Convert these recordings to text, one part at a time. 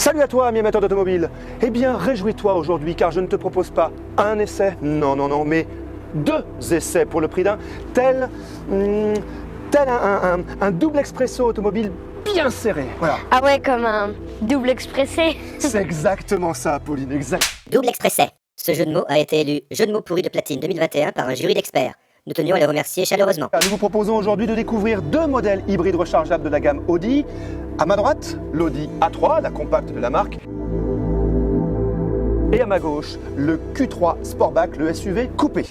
Salut à toi, ami amateur d'automobile. Eh bien, réjouis-toi aujourd'hui car je ne te propose pas un essai, non, mais 2 essais pour le prix d'un, tel un double expresso automobile bien serré. Voilà. Ah ouais, comme un double expressé. C'est exactement ça, Pauline, exact. Double expressé. Ce jeu de mots a été élu jeu de mots pourri de platine 2021 par un jury d'experts. Nous tenions à les remercier chaleureusement. Nous vous proposons aujourd'hui de découvrir 2 modèles hybrides rechargeables de la gamme Audi. À ma droite, l'Audi A3, la compacte de la marque. Et à ma gauche, le Q3 Sportback, le SUV coupé.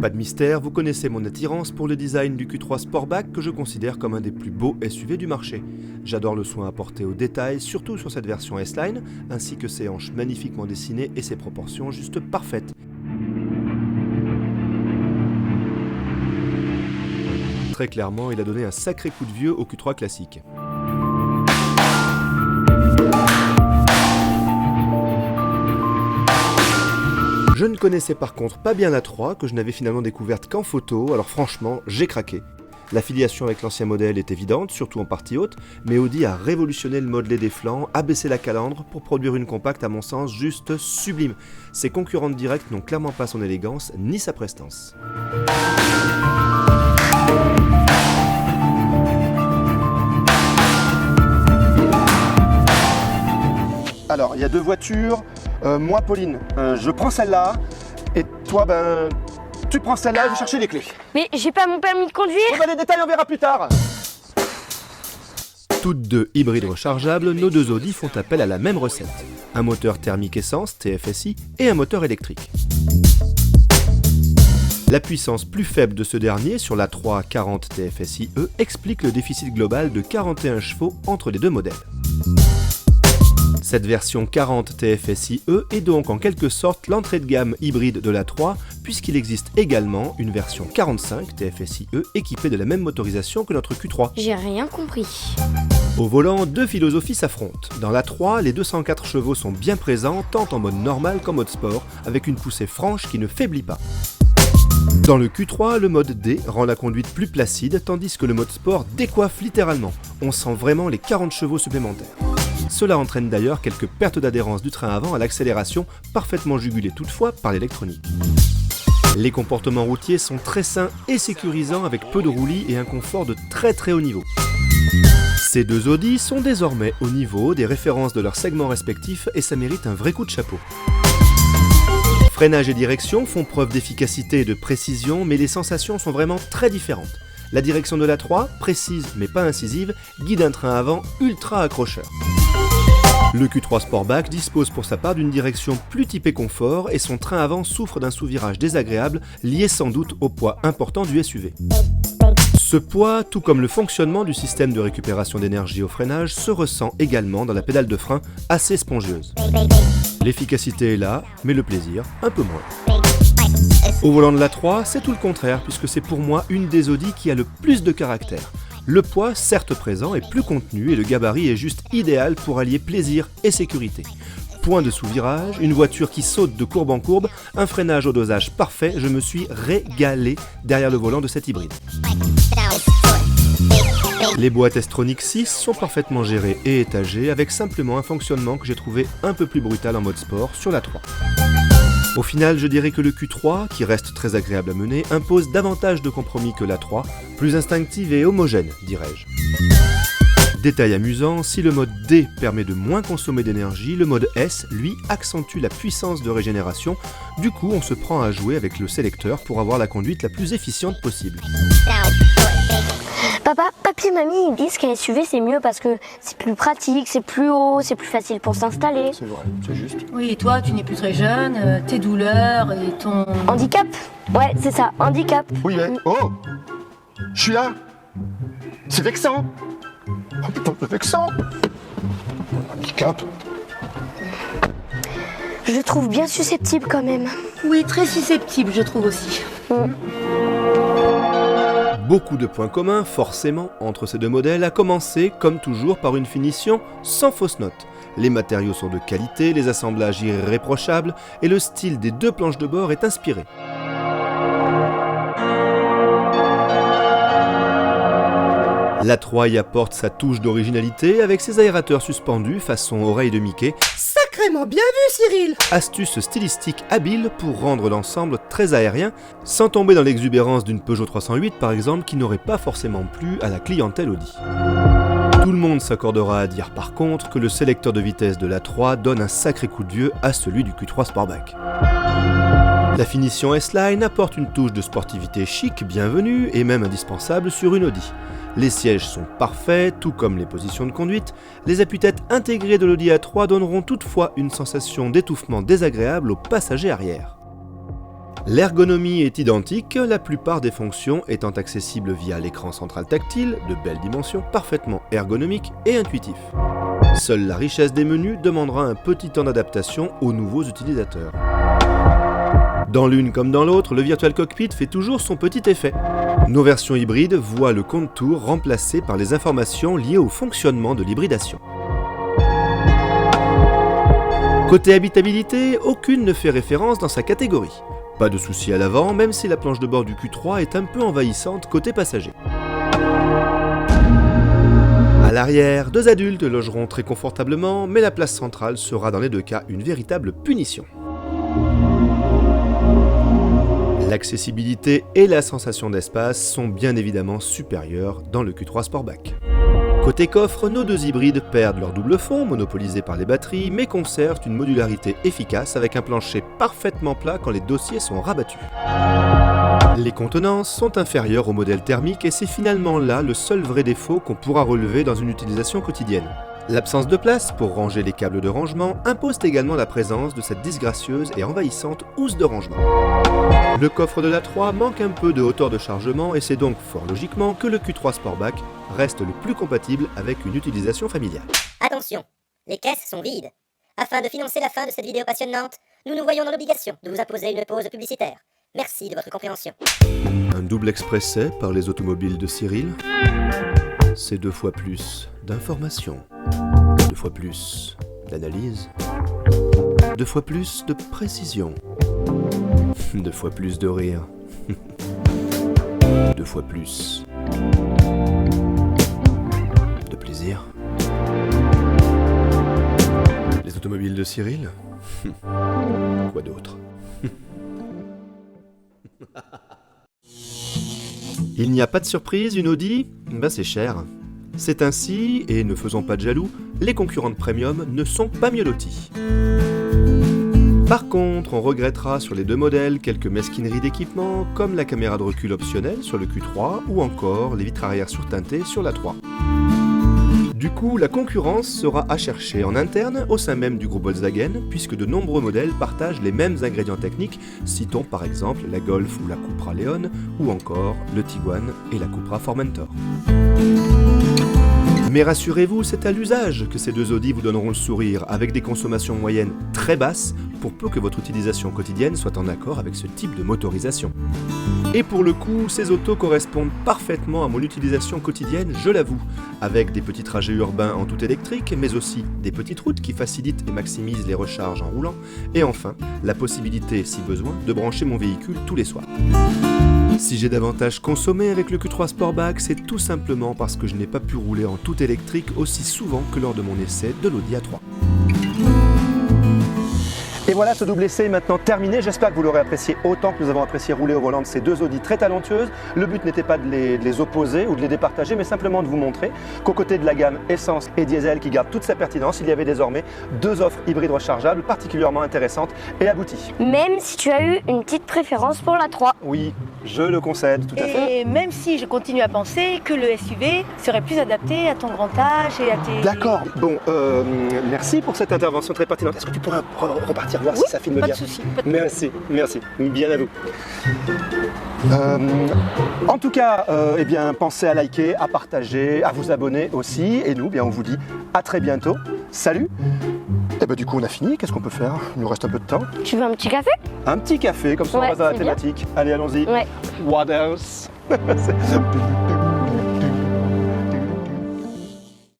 Pas de mystère, vous connaissez mon attirance pour le design du Q3 Sportback que je considère comme un des plus beaux SUV du marché. J'adore le soin apporté aux détails, surtout sur cette version S-Line, ainsi que ses hanches magnifiquement dessinées et ses proportions juste parfaites. Très clairement, il a donné un sacré coup de vieux au Q3 classique. Je ne connaissais par contre pas bien la 3, que je n'avais finalement découverte qu'en photo, alors franchement, j'ai craqué. L'affiliation avec l'ancien modèle est évidente, surtout en partie haute, mais Audi a révolutionné le modelé des flancs, abaissé la calandre pour produire une compacte à mon sens juste sublime. Ses concurrentes directes n'ont clairement pas son élégance ni sa prestance. Alors, il y a 2 voitures. Moi, Pauline, je prends celle-là. Et toi, tu prends celle-là et je vais chercher les clés. Mais j'ai pas mon permis de conduire. Les détails, on verra plus tard. Toutes 2 hybrides rechargeables, nos 2 Audi font appel à la même recette. Un moteur thermique essence, TFSI, et un moteur électrique. La puissance plus faible de ce dernier, sur la 340 TFSI-E, explique le déficit global de 41 chevaux entre les 2 modèles. Cette version 40 TFSI-E est donc en quelque sorte l'entrée de gamme hybride de la 3, puisqu'il existe également une version 45 TFSI-E équipée de la même motorisation que notre Q3. J'ai rien compris. Au volant, 2 philosophies s'affrontent. Dans la 3, les 204 chevaux sont bien présents, tant en mode normal qu'en mode sport, avec une poussée franche qui ne faiblit pas. Dans le Q3, le mode D rend la conduite plus placide, tandis que le mode sport décoiffe littéralement. On sent vraiment les 40 chevaux supplémentaires. Cela entraîne d'ailleurs quelques pertes d'adhérence du train avant à l'accélération, parfaitement jugulées toutefois par l'électronique. Les comportements routiers sont très sains et sécurisants avec peu de roulis et un confort de très haut niveau. Ces 2 Audi sont désormais au niveau des références de leurs segments respectifs et ça mérite un vrai coup de chapeau. Freinage et direction font preuve d'efficacité et de précision, mais les sensations sont vraiment très différentes. La direction de la 3, précise mais pas incisive, guide un train avant ultra accrocheur. Le Q3 Sportback dispose pour sa part d'une direction plus typée confort et son train avant souffre d'un sous-virage désagréable lié sans doute au poids important du SUV. Ce poids, tout comme le fonctionnement du système de récupération d'énergie au freinage, se ressent également dans la pédale de frein assez spongieuse. L'efficacité est là, mais le plaisir un peu moins. Au volant de la 3, c'est tout le contraire, puisque c'est pour moi une des Audi qui a le plus de caractère. Le poids, certes présent, est plus contenu et le gabarit est juste idéal pour allier plaisir et sécurité. Point de sous-virage, une voiture qui saute de courbe en courbe, un freinage au dosage parfait, je me suis régalé derrière le volant de cette hybride. Les boîtes S-Tronic 6 sont parfaitement gérées et étagées, avec simplement un fonctionnement que j'ai trouvé un peu plus brutal en mode sport sur la 3. Au final, je dirais que le Q3, qui reste très agréable à mener, impose davantage de compromis que la 3, plus instinctive et homogène, dirais-je. Détail amusant, si le mode D permet de moins consommer d'énergie, le mode S, lui, accentue la puissance de régénération, du coup on se prend à jouer avec le sélecteur pour avoir la conduite la plus efficiente possible. Papa, papi et mamie, ils disent qu'un SUV c'est mieux parce que c'est plus pratique, c'est plus haut, c'est plus facile pour s'installer. C'est vrai, c'est juste. Oui, et toi, tu n'es plus très jeune, tes douleurs et ton... Handicap? Ouais, c'est ça, handicap. Oui, mais... Oh! Je suis là! C'est vexant! Oh putain, c'est vexant! Handicap! Je le trouve bien susceptible quand même. Oui, très susceptible, je trouve aussi. Beaucoup de points communs, forcément, entre ces 2 modèles, à commencer, comme toujours, par une finition sans fausse note. Les matériaux sont de qualité, les assemblages irréprochables, et le style des 2 planches de bord est inspiré. L'A3 y apporte sa touche d'originalité avec ses aérateurs suspendus façon oreille de Mickey. Sacrément bien vu, Cyril! Astuce stylistique habile pour rendre l'ensemble très aérien, sans tomber dans l'exubérance d'une Peugeot 308 par exemple, qui n'aurait pas forcément plu à la clientèle Audi. Tout le monde s'accordera à dire par contre que le sélecteur de vitesse de l'A3 donne un sacré coup de vieux à celui du Q3 Sportback. La finition S-Line apporte une touche de sportivité chic, bienvenue et même indispensable sur une Audi. Les sièges sont parfaits, tout comme les positions de conduite. Les appuis-têtes intégrés de l'Audi A3 donneront toutefois une sensation d'étouffement désagréable aux passagers arrière. L'ergonomie est identique, la plupart des fonctions étant accessibles via l'écran central tactile, de belles dimensions, parfaitement ergonomique et intuitif. Seule la richesse des menus demandera un petit temps d'adaptation aux nouveaux utilisateurs. Dans l'une comme dans l'autre, le Virtual Cockpit fait toujours son petit effet. Nos versions hybrides voient le compte tour remplacé par les informations liées au fonctionnement de l'hybridation. Côté habitabilité, aucune ne fait référence dans sa catégorie. Pas de souci à l'avant, même si la planche de bord du Q3 est un peu envahissante côté passager. À l'arrière, 2 adultes logeront très confortablement, mais la place centrale sera dans les 2 cas une véritable punition. L'accessibilité et la sensation d'espace sont bien évidemment supérieures dans le Q3 Sportback. Côté coffre, nos 2 hybrides perdent leur double fond, monopolisé par les batteries, mais conservent une modularité efficace avec un plancher parfaitement plat quand les dossiers sont rabattus. Les contenances sont inférieures au modèle thermique et c'est finalement là le seul vrai défaut qu'on pourra relever dans une utilisation quotidienne. L'absence de place pour ranger les câbles de rangement impose également la présence de cette disgracieuse et envahissante housse de rangement. Le coffre de l'A3 manque un peu de hauteur de chargement et c'est donc fort logiquement que le Q3 Sportback reste le plus compatible avec une utilisation familiale. Attention, les caisses sont vides. Afin de financer la fin de cette vidéo passionnante, nous nous voyons dans l'obligation de vous imposer une pause publicitaire. Merci de votre compréhension. Un double expresset par les automobiles de Cyril, c'est 2 fois plus d'informations, 2 fois plus d'analyse, 2 fois plus de précision, 2 fois plus de rire, 2 fois plus de plaisir. Les automobiles de Cyril? Quoi d'autre? Il n'y a pas de surprise, une Audi? C'est cher. C'est ainsi, et ne faisons pas de jaloux, les concurrentes premium ne sont pas mieux lotis. Par contre, on regrettera sur les 2 modèles quelques mesquineries d'équipement, comme la caméra de recul optionnelle sur le Q3 ou encore les vitres arrière surteintées sur l'A3. Du coup, la concurrence sera à chercher en interne au sein même du groupe Volkswagen, puisque de nombreux modèles partagent les mêmes ingrédients techniques, citons par exemple la Golf ou la Cupra Leon, ou encore le Tiguan et la Cupra Formentor. Mais rassurez-vous, c'est à l'usage que ces 2 Audi vous donneront le sourire, avec des consommations moyennes très basses, pour peu que votre utilisation quotidienne soit en accord avec ce type de motorisation. Et pour le coup, ces autos correspondent parfaitement à mon utilisation quotidienne, je l'avoue, avec des petits trajets urbains en tout électrique, mais aussi des petites routes qui facilitent et maximisent les recharges en roulant, et enfin, la possibilité, si besoin, de brancher mon véhicule tous les soirs. Si j'ai davantage consommé avec le Q3 Sportback, c'est tout simplement parce que je n'ai pas pu rouler en tout électrique aussi souvent que lors de mon essai de l'Audi A3. Et voilà, ce double essai est maintenant terminé. J'espère que vous l'aurez apprécié autant que nous avons apprécié rouler au volant de ces 2 Audi très talentueuses. Le but n'était pas de les opposer ou de les départager, mais simplement de vous montrer qu'aux côtés de la gamme essence et diesel qui garde toute sa pertinence, il y avait désormais 2 offres hybrides rechargeables particulièrement intéressantes et abouties. Même si tu as eu une petite préférence pour la 3. Oui, je le concède, tout à fait. Et même si je continue à penser que le SUV serait plus adapté à ton grand âge et à tes... D'accord, bon, merci pour cette intervention très pertinente. Est-ce que tu pourrais repartir voir si ça filme pas bien? de souci. Merci, merci, bien à vous. En tout cas, eh bien, pensez à liker, à partager, à vous abonner aussi. Et nous, bien, on vous dit à très bientôt. Salut. Et ben, du coup, on a fini. Qu'est-ce qu'on peut faire? Il nous reste un peu de temps. Tu veux un petit café? Un petit café, comme ça on Ouais, reste dans la c'est bien. thématique. Allez, allons-y. Ouais. What else?